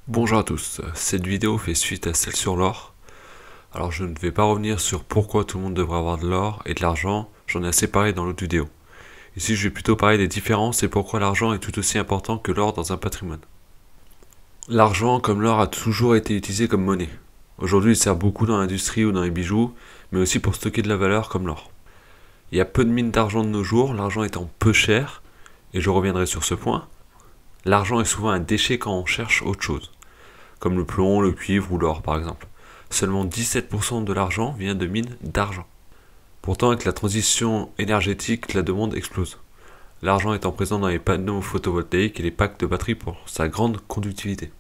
Bonjour à tous, cette vidéo fait suite à celle sur l'or. Alors je ne vais pas revenir sur pourquoi tout le monde devrait avoir de l'or et de l'argent, j'en ai assez parlé dans l'autre vidéo. Ici je vais plutôt parler des différences et pourquoi l'argent est tout aussi important que l'or dans un patrimoine. L'argent, comme l'or, a toujours été utilisé comme monnaie. Aujourd'hui il sert beaucoup dans l'industrie ou dans les bijoux, mais aussi pour stocker de la valeur comme l'or. Il y a peu de mines d'argent de nos jours, l'argent étant peu cher, et je reviendrai sur ce point. L'argent est souvent un déchet quand on cherche autre chose, comme le plomb, le cuivre ou l'or par exemple. Seulement 17% de l'argent vient de mines d'argent. Pourtant, avec la transition énergétique, la demande explose. L'argent étant présent dans les panneaux photovoltaïques et les packs de batteries pour sa grande conductivité.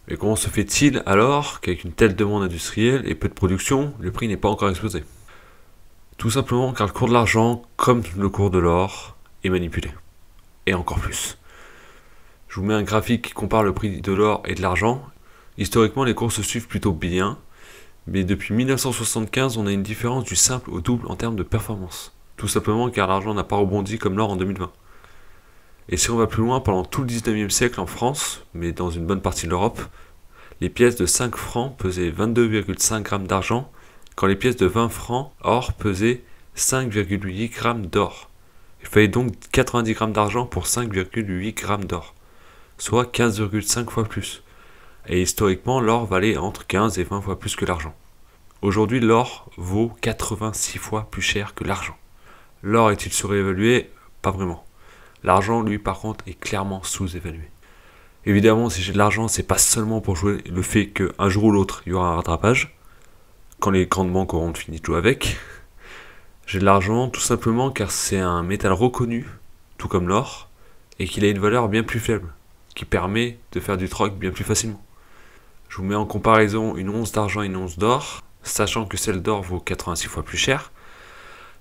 Mais comment se fait-il alors qu'avec une telle demande industrielle et peu de production, le prix n'est pas encore explosé? Tout simplement car le cours de l'argent, comme le cours de l'or, est manipulé. Et encore plus. Je vous mets un graphique qui compare le prix de l'or et de l'argent. Historiquement, les cours se suivent plutôt bien, mais depuis 1975, on a une différence du simple au double en termes de performance. Tout simplement car l'argent n'a pas rebondi comme l'or en 2020. Et si on va plus loin, pendant tout le 19e siècle en France, mais dans une bonne partie de l'Europe, les pièces de 5 francs pesaient 22,5 grammes d'argent, quand les pièces de 20 francs or pesaient 5,8 grammes d'or. Il fallait donc 90 grammes d'argent pour 5,8 grammes d'or, soit 15,5 fois plus. Et historiquement, l'or valait entre 15 et 20 fois plus que l'argent. Aujourd'hui, l'or vaut 86 fois plus cher que l'argent. L'or est-il surévalué? Pas vraiment. L'argent, lui, par contre, est clairement sous-évalué. Évidemment, si j'ai de l'argent, c'est pas seulement pour jouer le fait qu'un jour ou l'autre, il y aura un rattrapage, quand les grandes banques auront fini de jouer avec. J'ai de l'argent tout simplement car c'est un métal reconnu, tout comme l'or, et qu'il a une valeur bien plus faible, qui permet de faire du troc bien plus facilement. Je vous mets en comparaison une once d'argent et une once d'or, sachant que celle d'or vaut 86 fois plus cher.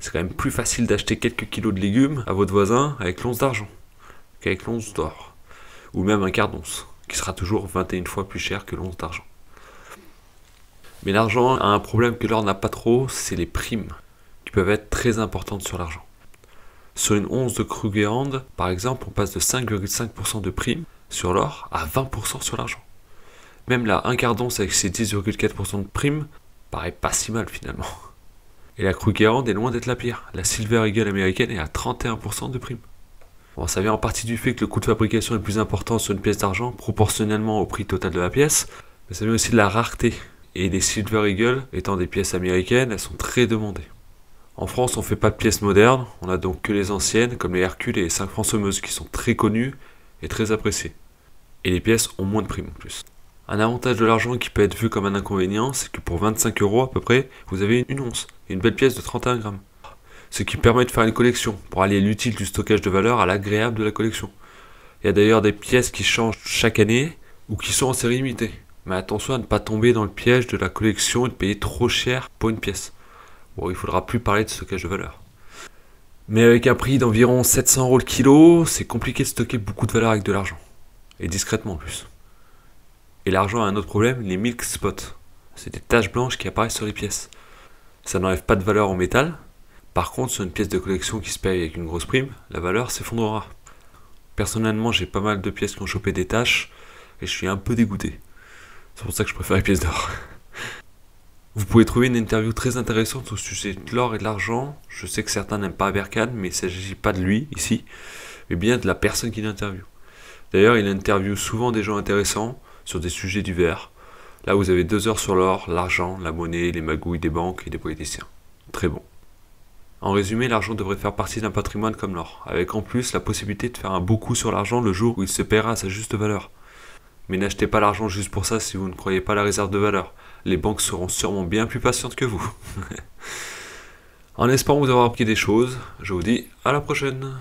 C'est quand même plus facile d'acheter quelques kilos de légumes à votre voisin avec l'once d'argent qu'avec l'once d'or, ou même un quart d'once, qui sera toujours 21 fois plus cher que l'once d'argent. Mais l'argent a un problème que l'or n'a pas trop, c'est les primes, qui peuvent être très importantes sur l'argent. Sur une once de Krugerrand, par exemple, on passe de 5,5% de prime sur l'or à 20% sur l'argent. Même la 1 quart d'once avec ses 10,4% de prime paraît pas si mal finalement. Et la Krugerrand est loin d'être la pire. La Silver Eagle américaine est à 31% de prime. Bon, ça vient en partie du fait que le coût de fabrication est plus important sur une pièce d'argent proportionnellement au prix total de la pièce, mais ça vient aussi de la rareté. Et les Silver Eagle, étant des pièces américaines, elles sont très demandées. En France, on ne fait pas de pièces modernes, on a donc que les anciennes, comme les Hercule et les 5 francs semeuses, qui sont très connues et très appréciées. Et les pièces ont moins de prime en plus. Un avantage de l'argent qui peut être vu comme un inconvénient, c'est que pour 25 € à peu près, vous avez une once, et une belle pièce de 31 grammes. Ce qui permet de faire une collection, pour allier l'utile du stockage de valeur à l'agréable de la collection. Il y a d'ailleurs des pièces qui changent chaque année, ou qui sont en série limitée. Mais attention à ne pas tomber dans le piège de la collection et de payer trop cher pour une pièce. Bon, il faudra plus parler de stockage de valeur. Mais avec un prix d'environ 700 € le kilo, c'est compliqué de stocker beaucoup de valeur avec de l'argent. Et discrètement en plus. Et l'argent a un autre problème, les milk spots. C'est des taches blanches qui apparaissent sur les pièces. Ça n'enlève pas de valeur en métal. Par contre, sur une pièce de collection qui se paye avec une grosse prime, la valeur s'effondrera. Personnellement, j'ai pas mal de pièces qui ont chopé des taches, et je suis un peu dégoûté. C'est pour ça que je préfère les pièces d'or. Vous pouvez trouver une interview très intéressante au sujet de l'or et de l'argent. Je sais que certains n'aiment pas Berkane, mais il ne s'agit pas de lui, ici, mais bien de la personne qui l'interviewe. D'ailleurs, il interviewe souvent des gens intéressants, sur des sujets divers. Là, vous avez 2 heures sur l'or, l'argent, la monnaie, les magouilles des banques et des politiciens. Très bon. En résumé, l'argent devrait faire partie d'un patrimoine comme l'or, avec en plus la possibilité de faire un beau coup sur l'argent le jour où il se paiera à sa juste valeur. Mais n'achetez pas l'argent juste pour ça si vous ne croyez pas à la réserve de valeur. Les banques seront sûrement bien plus patientes que vous. En espérant vous avoir appris des choses, je vous dis à la prochaine.